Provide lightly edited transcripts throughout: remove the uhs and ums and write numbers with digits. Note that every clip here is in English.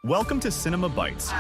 Welcome to Cinema Bites.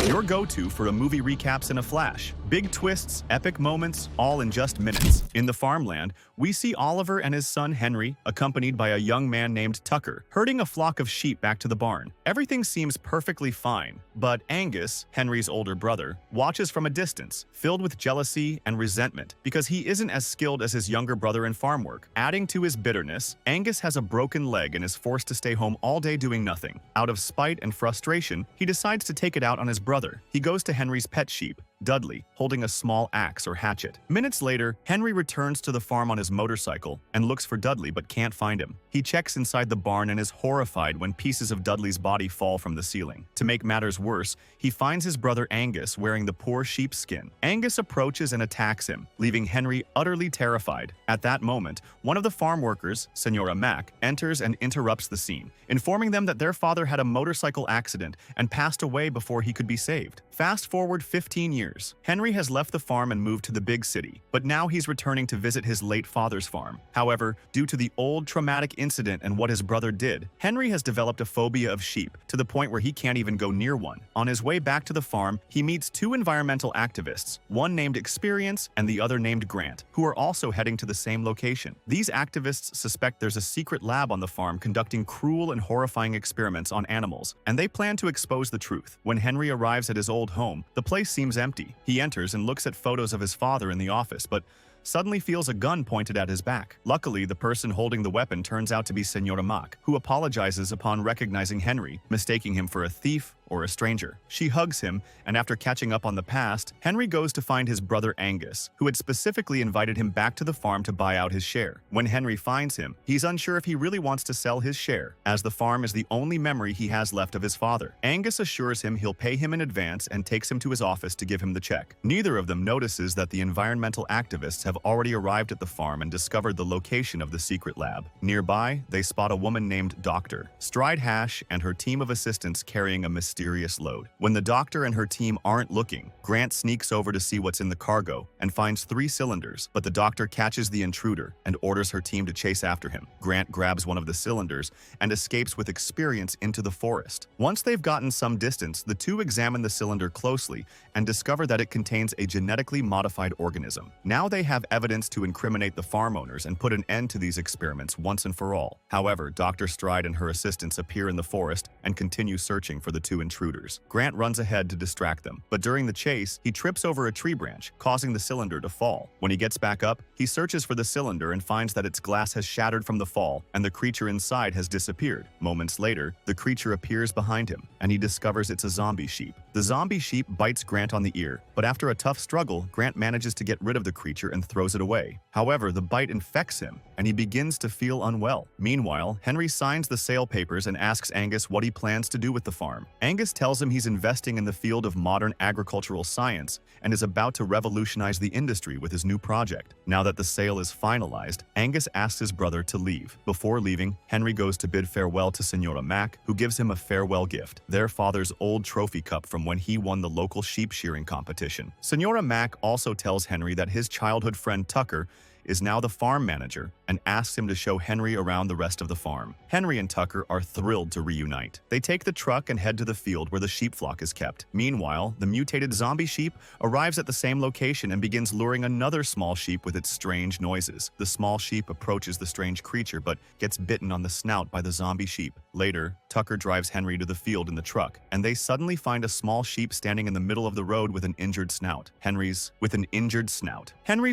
Your go-to for a movie recaps in a flash. Big twists, epic moments, all in just minutes. In the farmland, we see Oliver and his son Henry, accompanied by a young man named Tucker, herding a flock of sheep back to the barn. Everything seems perfectly fine, but Angus, Henry's older brother, watches from a distance, filled with jealousy and resentment because he isn't as skilled as his younger brother in farm work. Adding to his bitterness, Angus has a broken leg and is forced to stay home all day doing nothing. Out of spite and frustration, he decides to take it out on his brother. He goes to Henry's pet sheep, Dudley, holding a small axe or hatchet. Minutes later, Henry returns to the farm on his motorcycle and looks for Dudley but can't find him. He checks inside the barn and is horrified when pieces of Dudley's body fall from the ceiling. To make matters worse, he finds his brother Angus wearing the poor sheep's skin. Angus approaches and attacks him, leaving Henry utterly terrified. At that moment, one of the farm workers, Senora Mac, enters and interrupts the scene, informing them that their father had a motorcycle accident and passed away before he could be saved. Fast forward 15 years. Henry has left the farm and moved to the big city, but now he's returning to visit his late father's farm. However, due to the old traumatic incident and what his brother did, Henry has developed a phobia of sheep to the point where he can't even go near one. On his way back to the farm, he meets two environmental activists, one named Experience and the other named Grant, who are also heading to the same location. These activists suspect there's a secret lab on the farm conducting cruel and horrifying experiments on animals, and they plan to expose the truth. When Henry arrives at his old home, the place seems empty. He enters and looks at photos of his father in the office, but suddenly feels a gun pointed at his back. Luckily, the person holding the weapon turns out to be Senora Mac, who apologizes upon recognizing Henry, mistaking him for a thief or a stranger. She hugs him, and after catching up on the past, Henry goes to find his brother Angus, who had specifically invited him back to the farm to buy out his share. When Henry finds him, he's unsure if he really wants to sell his share, as the farm is the only memory he has left of his father. Angus assures him he'll pay him in advance and takes him to his office to give him the check. Neither of them notices that the environmental activists have already arrived at the farm and discovered the location of the secret lab. Nearby, they spot a woman named Dr. Stride Hash and her team of assistants carrying a mysterious load. When the doctor and her team aren't looking, Grant sneaks over to see what's in the cargo and finds 3 cylinders, but the doctor catches the intruder and orders her team to chase after him. Grant grabs one of the cylinders and escapes with Experience into the forest. Once they've gotten some distance, the two examine the cylinder closely and discover that it contains a genetically modified organism. Now they have evidence to incriminate the farm owners and put an end to these experiments once and for all. However, Dr. Stride and her assistants appear in the forest and continue searching for the two intruders. Grant runs ahead to distract them, but during the chase, he trips over a tree branch, causing the cylinder to fall. When he gets back up, he searches for the cylinder and finds that its glass has shattered from the fall and the creature inside has disappeared. Moments later, the creature appears behind him, and he discovers it's a zombie sheep. The zombie sheep bites Grant on the ear, but after a tough struggle, Grant manages to get rid of the creature and throws it away. However, the bite infects him, and he begins to feel unwell. Meanwhile, Henry signs the sale papers and asks Angus what he plans to do with the farm. Angus tells him he's investing in the field of modern agricultural science and is about to revolutionize the industry with his new project. Now that the sale is finalized, Angus asks his brother to leave. Before leaving, Henry goes to bid farewell to Senora Mac, who gives him a farewell gift, their father's old trophy cup from when he won the local sheep shearing competition. Senora Mac also tells Henry that his childhood friend Tucker is now the farm manager and asks him to show Henry around the rest of the farm. Henry and Tucker are thrilled to reunite. They take the truck and head to the field where the sheep flock is kept. Meanwhile, the mutated zombie sheep arrives at the same location and begins luring another small sheep with its strange noises. The small sheep approaches the strange creature but gets bitten on the snout by the zombie sheep. Later, Tucker drives Henry to the field in the truck, and they suddenly find a small sheep standing in the middle of the road with an injured snout. Henry's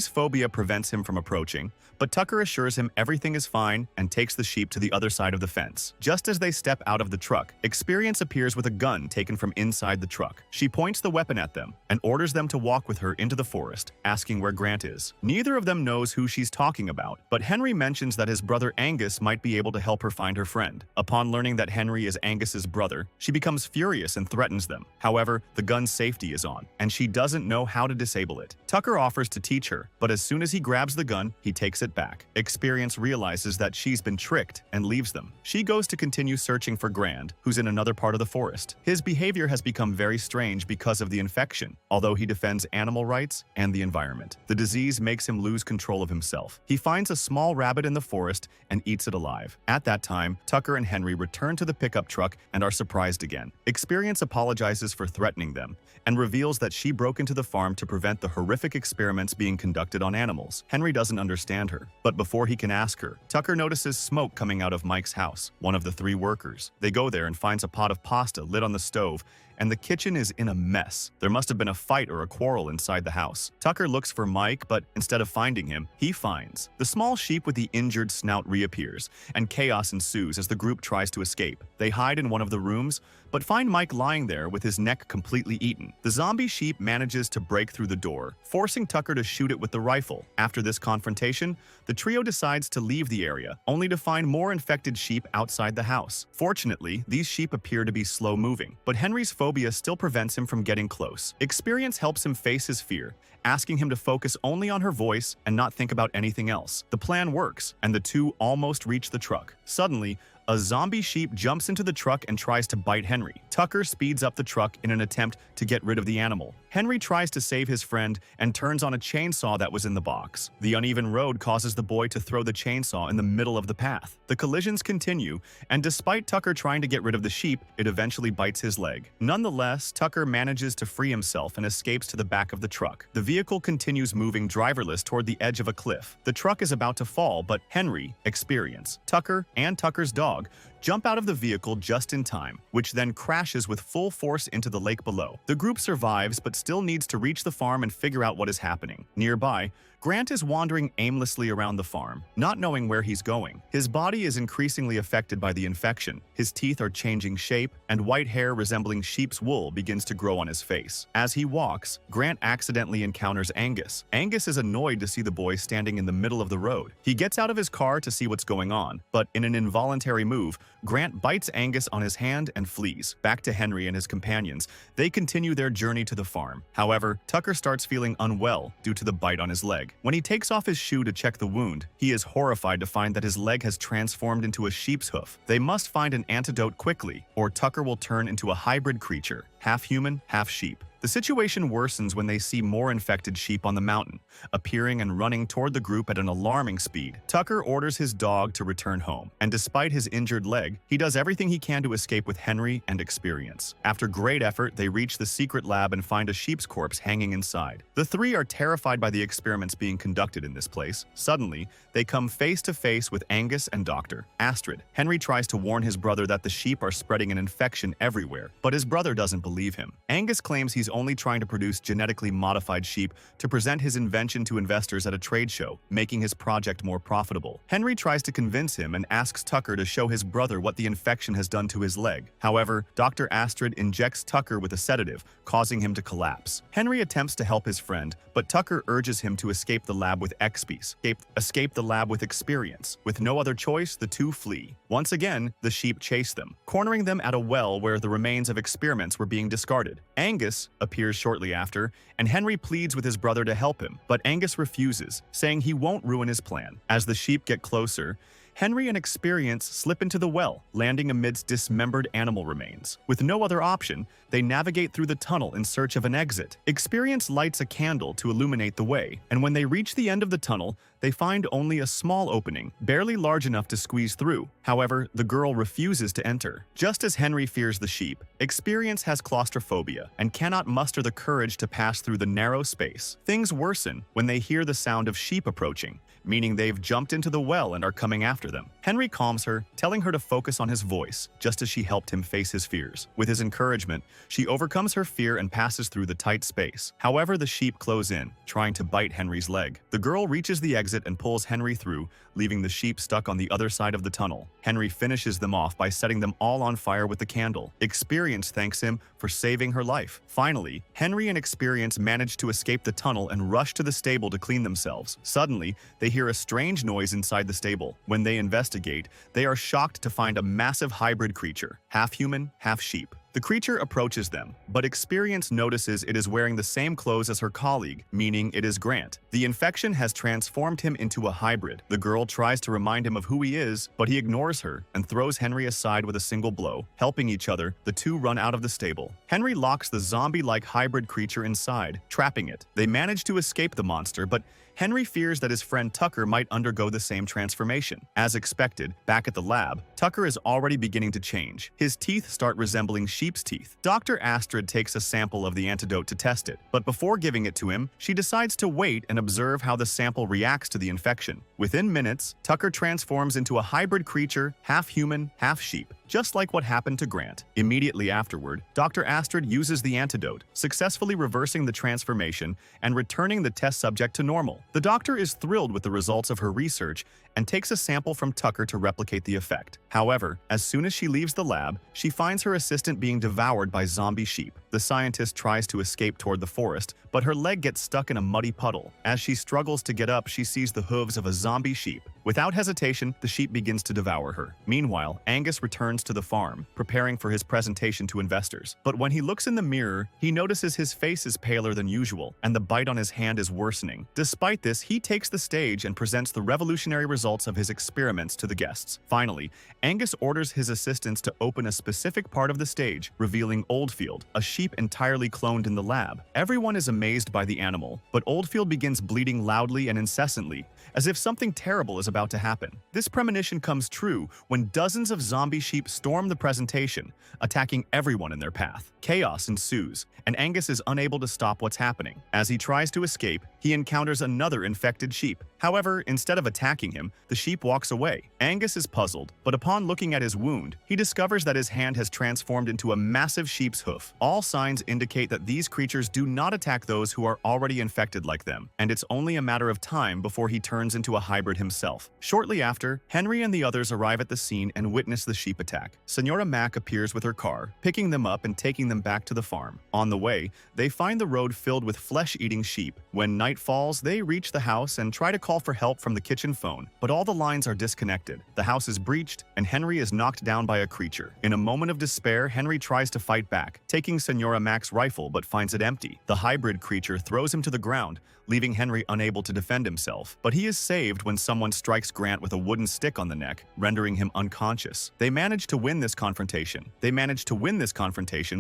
phobia prevents him from approaching, but Tucker assures him everything is fine and takes the sheep to the other side of the fence. Just as they step out of the truck, Experience appears with a gun taken from inside the truck. She points the weapon at them and orders them to walk with her into the forest, asking where Grant is. Neither of them knows who she's talking about, but Henry mentions that his brother Angus might be able to help her find her friend. Upon learning that Henry is Angus's brother, she becomes furious and threatens them. However, the gun's safety is on, and she doesn't know how to disable it. Tucker offers to teach her, but as soon as he grabs the gun, he takes it back. Experience realizes that she's been tricked and leaves them. She goes to continue searching for Grant, who's in another part of the forest. His behavior has become very strange because of the infection, although he defends animal rights and the environment. The disease makes him lose control of himself. He finds a small rabbit in the forest and eats it alive. At that time, Tucker and Henry return to the pickup truck and are surprised again. Experience apologizes for threatening them and reveals that she broke into the farm to prevent the horrific experiments being conducted on animals. Henry doesn't understand her, but before he can ask her, Tucker notices smoke coming out of Mike's house, one of the 3 workers. They go there and finds a pot of pasta lit on the stove, and the kitchen is in a mess. There must have been a fight or a quarrel inside the house. Tucker looks for Mike, but instead of finding him, he finds the small sheep with the injured snout reappears, and chaos ensues as the group tries to escape. They hide in one of the rooms, but find Mike lying there with his neck completely eaten. The zombie sheep manages to break through the door, forcing Tucker to shoot it with the rifle. After this confrontation, the trio decides to leave the area, only to find more infected sheep outside the house. Fortunately, these sheep appear to be slow-moving, but Henry's phobia still prevents him from getting close. Experience helps him face his fear, asking him to focus only on her voice and not think about anything else. The plan works, and the two almost reach the truck. Suddenly, a zombie sheep jumps into the truck and tries to bite Henry. Tucker speeds up the truck in an attempt to get rid of the animal. Henry tries to save his friend and turns on a chainsaw that was in the box. The uneven road causes the boy to throw the chainsaw in the middle of the path. The collisions continue, and despite Tucker trying to get rid of the sheep, it eventually bites his leg. Nonetheless, Tucker manages to free himself and escapes to the back of the truck. The vehicle continues moving driverless toward the edge of a cliff. The truck is about to fall, but Henry, Experience, Tucker, and Tucker's dog jump out of the vehicle just in time, which then crashes with full force into the lake below. The group survives but still needs to reach the farm and figure out what is happening. Nearby, Grant is wandering aimlessly around the farm, not knowing where he's going. His body is increasingly affected by the infection. His teeth are changing shape, and white hair resembling sheep's wool begins to grow on his face. As he walks, Grant accidentally encounters Angus. Angus is annoyed to see the boy standing in the middle of the road. He gets out of his car to see what's going on, but in an involuntary move, Grant bites Angus on his hand and flees. Back to Henry and his companions, they continue their journey to the farm. However, Tucker starts feeling unwell due to the bite on his leg. When he takes off his shoe to check the wound, he is horrified to find that his leg has transformed into a sheep's hoof. They must find an antidote quickly, or Tucker will turn into a hybrid creature, half human, half sheep. The situation worsens when they see more infected sheep on the mountain, appearing and running toward the group at an alarming speed. Tucker orders his dog to return home, and despite his injured leg, he does everything he can to escape with Henry and Experience. After great effort, they reach the secret lab and find a sheep's corpse hanging inside. The 3 are terrified by the experiments being conducted in this place. Suddenly, they come face to face with Angus and Dr. Astrid. Henry tries to warn his brother that the sheep are spreading an infection everywhere, but his brother doesn't believe him. Angus claims he's only trying to produce genetically modified sheep to present his invention to investors at a trade show, making his project more profitable. Henry tries to convince him and asks Tucker to show his brother what the infection has done to his leg. However, Dr. Astrid injects Tucker with a sedative, causing him to collapse. Henry attempts to help his friend, but Tucker urges him to escape the lab with escape the lab with Experience. With no other choice, the two flee. Once again, the sheep chase them, cornering them at a well where the remains of experiments were being discarded. Angus appears shortly after, and Henry pleads with his brother to help him, but Angus refuses, saying he won't ruin his plan. As the sheep get closer, Henry and Experience slip into the well, landing amidst dismembered animal remains. With no other option, they navigate through the tunnel in search of an exit. Experience lights a candle to illuminate the way, and when they reach the end of the tunnel, they find only a small opening, barely large enough to squeeze through. However, the girl refuses to enter. Just as Henry fears the sheep, Experience has claustrophobia and cannot muster the courage to pass through the narrow space. Things worsen when they hear the sound of sheep approaching, meaning they've jumped into the well and are coming after them. Henry calms her, telling her to focus on his voice, just as she helped him face his fears. With his encouragement, she overcomes her fear and passes through the tight space. However, the sheep close in, trying to bite Henry's leg. The girl reaches the exit and pulls Henry through, leaving the sheep stuck on the other side of the tunnel. Henry finishes them off by setting them all on fire with the candle. Experience thanks him for saving her life. Finally, Henry and Experience manage to escape the tunnel and rush to the stable to clean themselves. Suddenly, they hear a strange noise inside the stable. When they investigate, they are shocked to find a massive hybrid creature, half human, half sheep. The creature approaches them, but Experience notices it is wearing the same clothes as her colleague, meaning it is Grant. The infection has transformed him into a hybrid. The girl tries to remind him of who he is, but he ignores her and throws Henry aside with a single blow. Helping each other, the two run out of the stable. Henry locks the zombie-like hybrid creature inside, trapping it. They manage to escape the monster, but Henry fears that his friend Tucker might undergo the same transformation. As expected, back at the lab, Tucker is already beginning to change. His teeth start resembling sheep's teeth. Dr. Astrid takes a sample of the antidote to test it, but before giving it to him, she decides to wait and observe how the sample reacts to the infection. Within minutes, Tucker transforms into a hybrid creature, half human, half sheep, just like what happened to Grant. Immediately afterward, Dr. Astrid uses the antidote, successfully reversing the transformation and returning the test subject to normal. The doctor is thrilled with the results of her research and takes a sample from Tucker to replicate the effect. However, as soon as she leaves the lab, she finds her assistant being devoured by zombie sheep. The scientist tries to escape toward the forest, but her leg gets stuck in a muddy puddle. As she struggles to get up, she sees the hooves of a zombie sheep. Without hesitation, the sheep begins to devour her. Meanwhile, Angus returns to the farm, preparing for his presentation to investors. But when he looks in the mirror, he notices his face is paler than usual, and the bite on his hand is worsening. Despite this, he takes the stage and presents the revolutionary results of his experiments to the guests. Finally, Angus orders his assistants to open a specific part of the stage, revealing Oldfield, a sheep entirely cloned in the lab. Everyone is amazed by the animal, but Oldfield begins bleeding loudly and incessantly, as if something terrible is about to happen. This premonition comes true when dozens of zombie sheep storm the presentation, attacking everyone in their path. Chaos ensues, and Angus is unable to stop what's happening. As he tries to escape, he encounters another infected sheep. However, instead of attacking him, the sheep walks away. Angus is puzzled, but upon looking at his wound, he discovers that his hand has transformed into a massive sheep's hoof. All signs indicate that these creatures do not attack those who are already infected like them, and it's only a matter of time before he turns into a hybrid himself. Shortly after, Henry and the others arrive at the scene and witness the sheep attack. Senora Mac appears with her car, picking them up and taking them back to the farm. On the way, they find the road filled with flesh-eating sheep. When night falls, they reach the house and try to call for help from the kitchen phone, but all the lines are disconnected. The house is breached, and Henry is knocked down by a creature. In a moment of despair, Henry tries to fight back, taking Senora Mac's rifle but finds it empty. The hybrid creature throws him to the ground, leaving Henry unable to defend himself. But he is saved when someone strikes Grant with a wooden stick on the neck, rendering him unconscious. They manage to win this confrontation,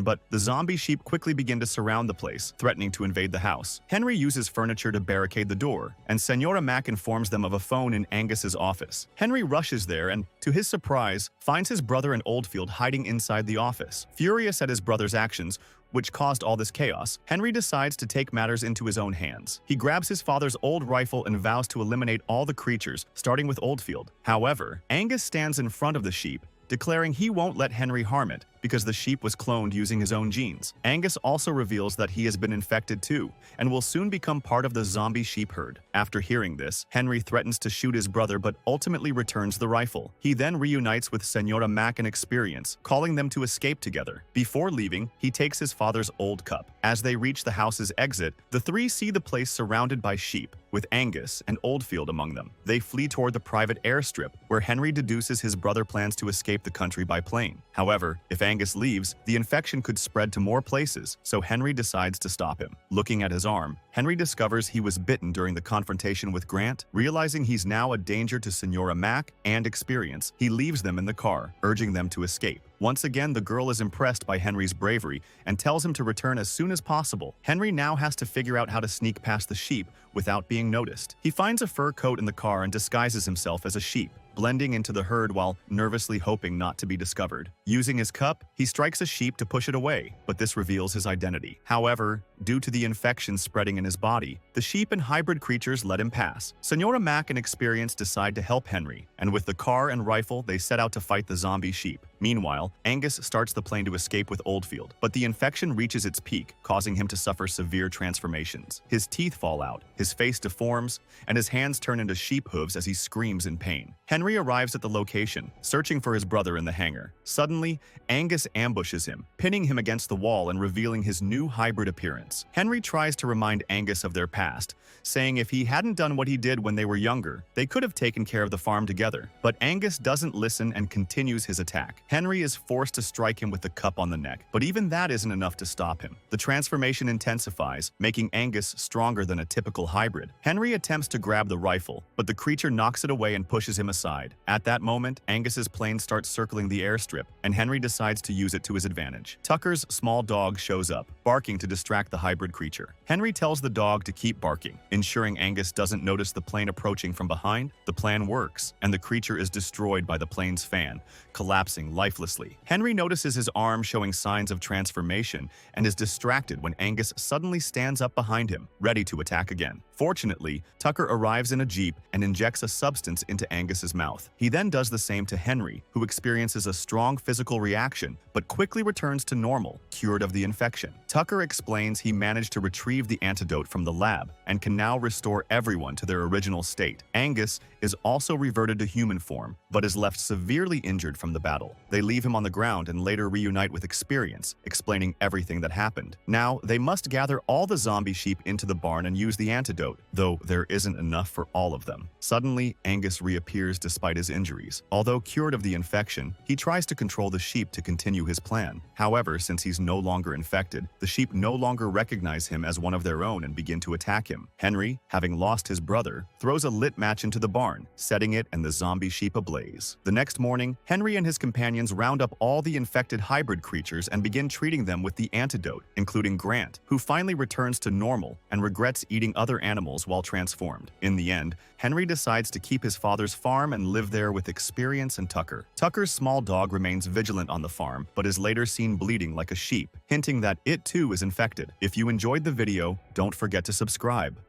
but the zombie sheep quickly begin to surround the place, threatening to invade the house. Henry uses furniture to barricade the door, and Senora Mac informs them of a phone in Angus's office. Henry rushes there and, to his surprise, finds his brother and Oldfield hiding inside the office. Furious at his brother's actions, which caused all this chaos, Henry decides to take matters into his own hands. He grabs his father's old rifle and vows to eliminate all the creatures, starting with Oldfield. However, Angus stands in front of the sheep, declaring he won't let Henry harm it because the sheep was cloned using his own genes. Angus also reveals that he has been infected too, and will soon become part of the zombie sheep herd. After hearing this, Henry threatens to shoot his brother but ultimately returns the rifle. He then reunites with Senora Mac and Experience, calling them to escape together. Before leaving, he takes his father's old cup. As they reach the house's exit, the three see the place surrounded by sheep, with Angus and Oldfield among them. They flee toward the private airstrip, where Henry deduces his brother plans to escape the country by plane. However, if Angus leaves, the infection could spread to more places, so Henry decides to stop him. Looking at his arm, Henry discovers he was bitten during the confrontation with Grant. Realizing he's now a danger to Senora Mac and Experience, he leaves them in the car, urging them to escape. Once again, the girl is impressed by Henry's bravery and tells him to return as soon as possible. Henry now has to figure out how to sneak past the sheep without being noticed. He finds a fur coat in the car and disguises himself as a sheep, blending into the herd while nervously hoping not to be discovered. Using his cup, he strikes a sheep to push it away, but this reveals his identity. However, due to the infection spreading in his body, the sheep and hybrid creatures let him pass. Senora Mac and Experience decide to help Henry, and with the car and rifle, they set out to fight the zombie sheep. Meanwhile, Angus starts the plane to escape with Oldfield, but the infection reaches its peak, causing him to suffer severe transformations. His teeth fall out, his face deforms, and his hands turn into sheep hooves as he screams in pain. Henry arrives at the location, searching for his brother in the hangar. Suddenly, Angus ambushes him, pinning him against the wall and revealing his new hybrid appearance. Henry tries to remind Angus of their past, saying if he hadn't done what he did when they were younger, they could have taken care of the farm together. But Angus doesn't listen and continues his attack. Henry is forced to strike him with the cup on the neck, but even that isn't enough to stop him. The transformation intensifies, making Angus stronger than a typical hybrid. Henry attempts to grab the rifle, but the creature knocks it away and pushes him aside. At that moment, Angus's plane starts circling the airstrip, and Henry decides to use it to his advantage. Tucker's small dog shows up, barking to distract the hybrid creature. Henry tells the dog to keep barking, ensuring Angus doesn't notice the plane approaching from behind. The plan works, and the creature is destroyed by the plane's fan, collapsing lifelessly. Henry notices his arm showing signs of transformation and is distracted when Angus suddenly stands up behind him, ready to attack again. Fortunately, Tucker arrives in a jeep and injects a substance into Angus's mouth. He then does the same to Henry, who experiences a strong physical reaction but quickly returns to normal, cured of the infection. Tucker explains he managed to retrieve the antidote from the lab and can now restore everyone to their original state. Angus is also reverted to human form, but is left severely injured from the battle. They leave him on the ground and later reunite with Experience, explaining everything that happened. Now, they must gather all the zombie sheep into the barn and use the antidote, though there isn't enough for all of them. Suddenly, Angus reappears despite his injuries. Although cured of the infection, he tries to control the sheep to continue his plan. However, since he's no longer infected, the sheep no longer recognize him as one of their own and begin to attack him. Henry, having lost his brother, throws a lit match into the barn, setting it and the zombie sheep ablaze. The next morning, Henry and his companions round up all the infected hybrid creatures and begin treating them with the antidote, including Grant, who finally returns to normal and regrets eating other animals while transformed. In the end, Henry decides to keep his father's farm and live there with Experience and Tucker. Tucker's small dog remains vigilant on the farm, but is later seen bleeding like a sheep, hinting that it too is infected. If you enjoyed the video, don't forget to subscribe.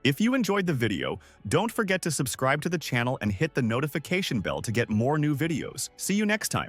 Don't forget to subscribe to the channel and hit the notification bell to get more new videos. See you next time.